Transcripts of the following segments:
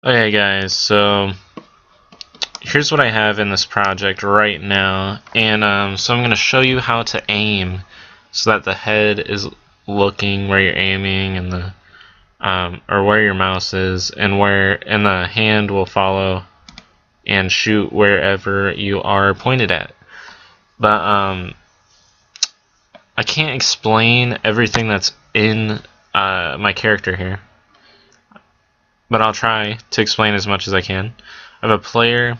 Okay guys, so here's what I have in this project right now, and so I'm going to show you how to aim so that the head is looking where you're aiming, and the or where your mouse is, and the hand will follow and shoot wherever you are pointed at. But I can't explain everything that's in my character here, but I'll try to explain as much as I can. I have a player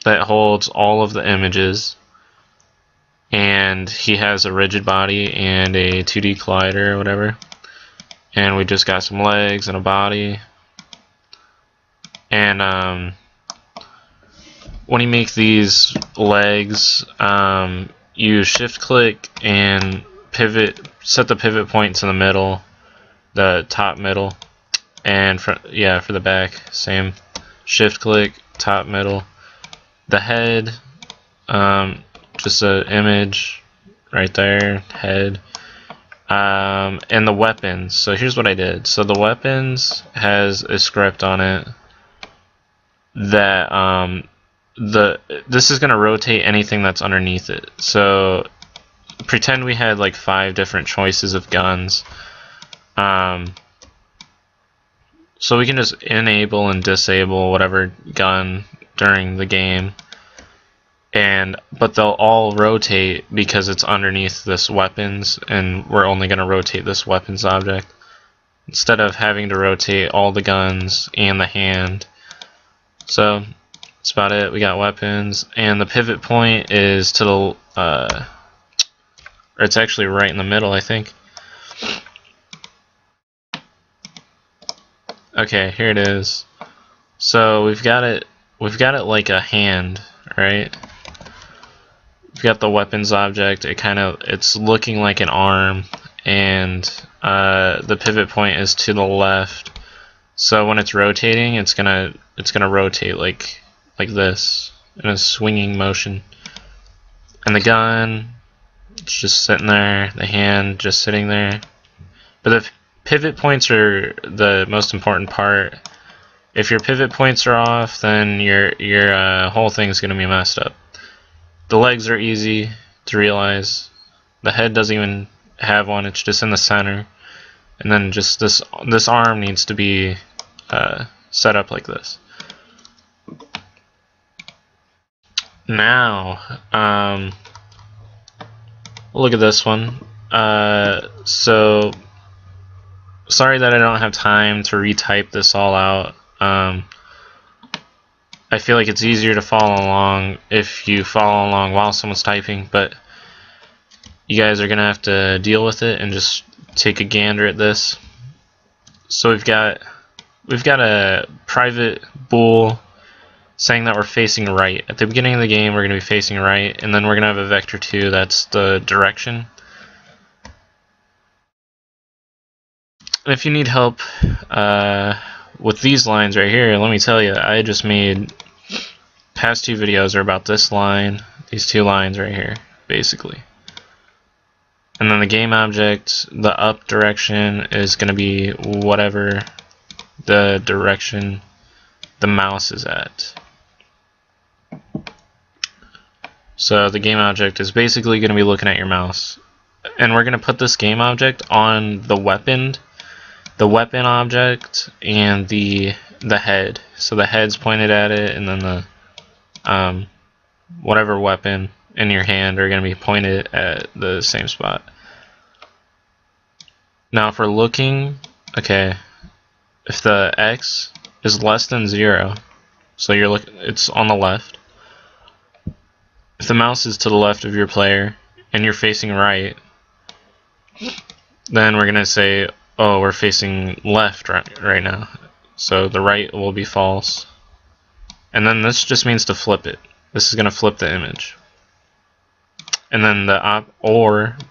that holds all of the images, and he has a rigid body and a 2D collider or whatever, and we just got some legs and a body. And when you make these legs, you shift click and set the pivot point to the middle, the top middle, and for the back, same, shift click, top middle. The head, just an image right there, head. And the weapons. So here's what I did. So the weapons has a script on it that this is gonna rotate anything that's underneath it. So pretend we had like 5 different choices of guns. So we can just enable and disable whatever gun during the game, but they'll all rotate because it's underneath this weapons, and we're only going to rotate this weapons object instead of having to rotate all the guns and the hand. So that's about it. We got weapons, and the pivot point is to the or it's actually right in the middle, I think. Okay, here it is. So we've got it like a hand, right? We've got the weapons object. It's looking like an arm, and the pivot point is to the left. So when it's rotating, it's gonna rotate like this in a swinging motion. And the gun, it's just sitting there. The hand just sitting there. But the pivot points are the most important part. If your pivot points are off, then your whole thing's gonna be messed up. The legs are easy to realize. The head doesn't even have one, it's just in the center. And then just this arm needs to be set up like this. Now, look at this one. So, sorry that I don't have time to retype this all out. I feel like it's easier to follow along if you follow along while someone's typing, but you guys are gonna have to deal with it and just take a gander at this. So we've got a private bool saying that we're facing right. At the beginning of the game, we're gonna be facing right, and then we're gonna have a vector 2, that's the direction. And if you need help with these lines right here, let me tell you, I just made past 2 videos are about this line, these 2 lines right here, basically. And then the game object, the up direction is going to be whatever the direction the mouse is at. So the game object is basically going to be looking at your mouse. And we're going to put this game object on the weapon object, and the head. So the head's pointed at it, and then the whatever weapon in your hand are going to be pointed at the same spot. Now if we're looking, okay, if the X is less than 0, so it's on the left. If the mouse is to the left of your player and you're facing right, then we're going to say, oh, we're facing left right now. So the right will be false. And then this just means to flip it. This is going to flip the image. And then the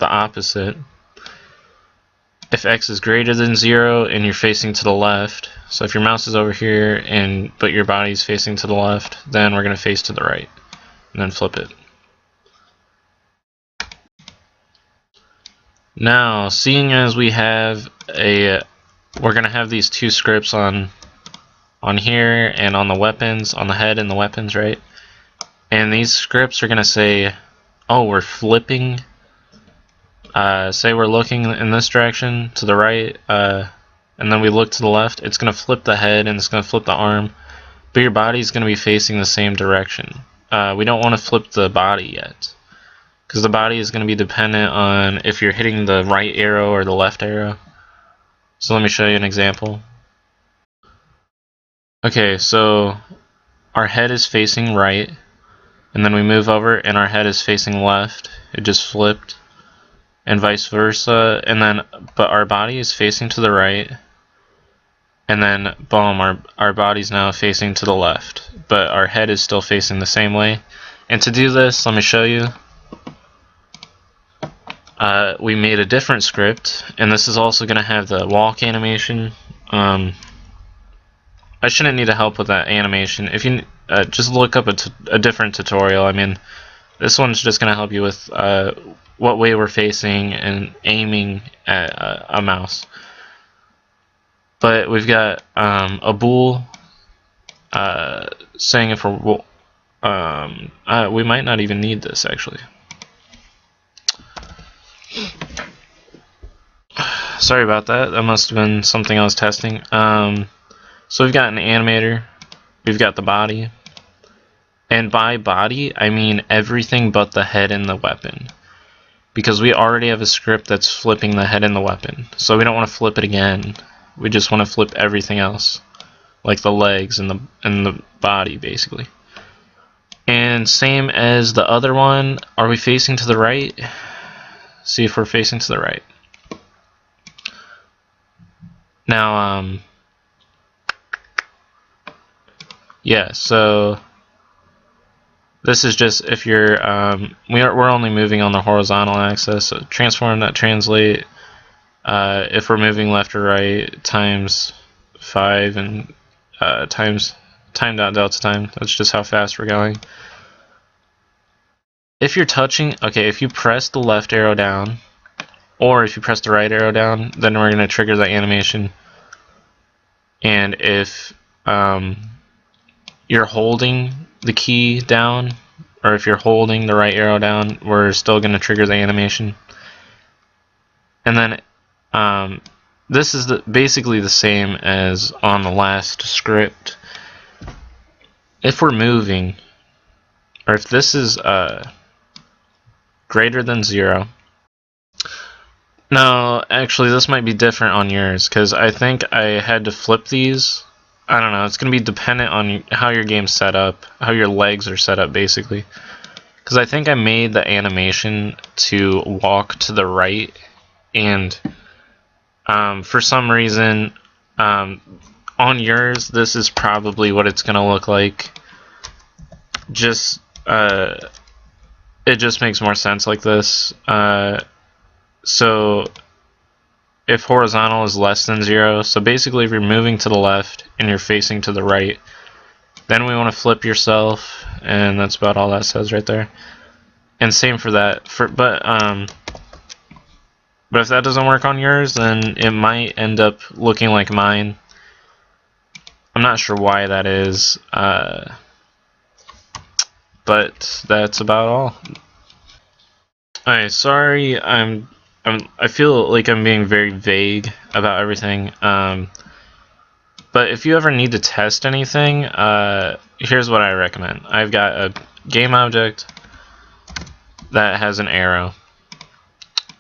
opposite. If X is greater than 0 and you're facing to the left, so if your mouse is over here but your body's facing to the left, then we're going to face to the right and then flip it. Now, seeing as we're going to have these 2 scripts on on here and on the weapons, on the head and the weapons, right? And these scripts are gonna say, oh, we're flipping. Say we're looking in this direction to the right, and then we look to the left. It's gonna flip the head and it's gonna flip the arm, but your body's gonna be facing the same direction. We don't want to flip the body yet, because the body is gonna be dependent on if you're hitting the right arrow or the left arrow. So let me show you an example. Okay, so our head is facing right, and then we move over and our head is facing left. It just flipped, and vice versa, and then but our body is facing to the right, and then boom, our body's now facing to the left, but our head is still facing the same way. And to do this, let me show you. We made a different script, and this is also going to have the walk animation. I shouldn't need help with that animation. If you just look up a different tutorial. I mean, this one's just going to help you with what way we're facing and aiming at a mouse. But we've got a bool saying if we're we might not even need this actually. Sorry about that. That must have been something I was testing. So we've got an animator. We've got the body. And by body, I mean everything but the head and the weapon. Because we already have a script that's flipping the head and the weapon. So we don't want to flip it again. We just want to flip everything else. Like the legs and the body, basically. And same as the other one, are we facing to the right? See if we're facing to the right. Now, yeah, so this is just if you're, we're only moving on the horizontal axis, so transform.translate, if we're moving left or right, times 5 and times time.delta time, that's just how fast we're going. If you're touching, okay, if you press the left arrow down, or if you press the right arrow down, then we're going to trigger the animation. And if you're holding the key down, or if you're holding the right arrow down, we're still going to trigger the animation. And then this is basically the same as on the last script. If we're moving, or if this is greater than 0. No, actually this might be different on yours, because I think I had to flip these. I don't know, it's going to be dependent on how your game's set up, how your legs are set up basically. Because I think I made the animation to walk to the right, and for some reason on yours this is probably what it's going to look like. Just it just makes more sense like this. So if horizontal is less than 0, so basically if you're moving to the left and you're facing to the right, then we want to flip yourself, and that's about all that says right there. And same for that. But if that doesn't work on yours, then it might end up looking like mine. I'm not sure why that is, but that's about all. Alright, sorry, I feel like I'm being very vague about everything. But if you ever need to test anything, here's what I recommend. I've got a game object that has an arrow,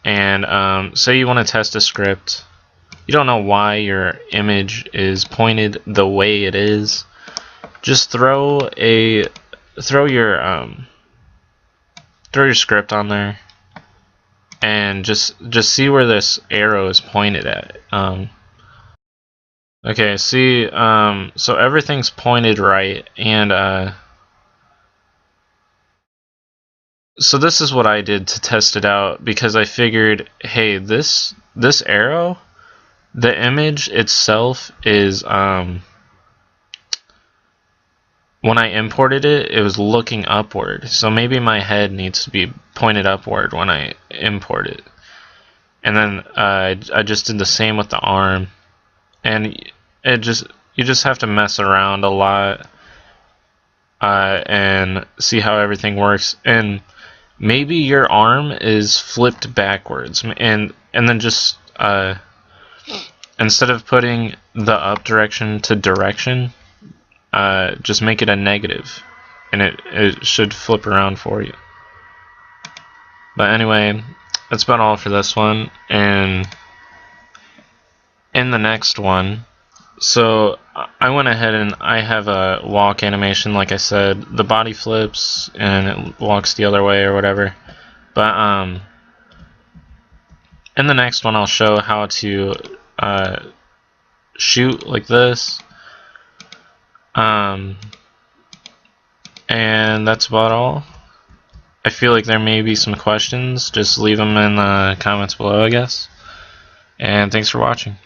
and say you want to test a script. You don't know why your image is pointed the way it is. Just throw your script on there, and just see where this arrow is pointed at. Okay, see, so everything's pointed right, and so this is what I did to test it out, because I figured, hey, this arrow, the image itself is when I imported it, it was looking upward, so maybe my head needs to be pointed upward when I import it. And then I just did the same with the arm, and it just, you just have to mess around a lot and see how everything works. And maybe your arm is flipped backwards, and then just instead of putting the up direction to direction, just make it a negative, and it should flip around for you. But anyway, that's about all for this one. And in the next one, so I went ahead and I have a walk animation, like I said. The body flips and it walks the other way or whatever. But in the next one I'll show how to shoot like this. And that's about all. I feel like there may be some questions. Just leave them in the comments below, I guess. And thanks for watching.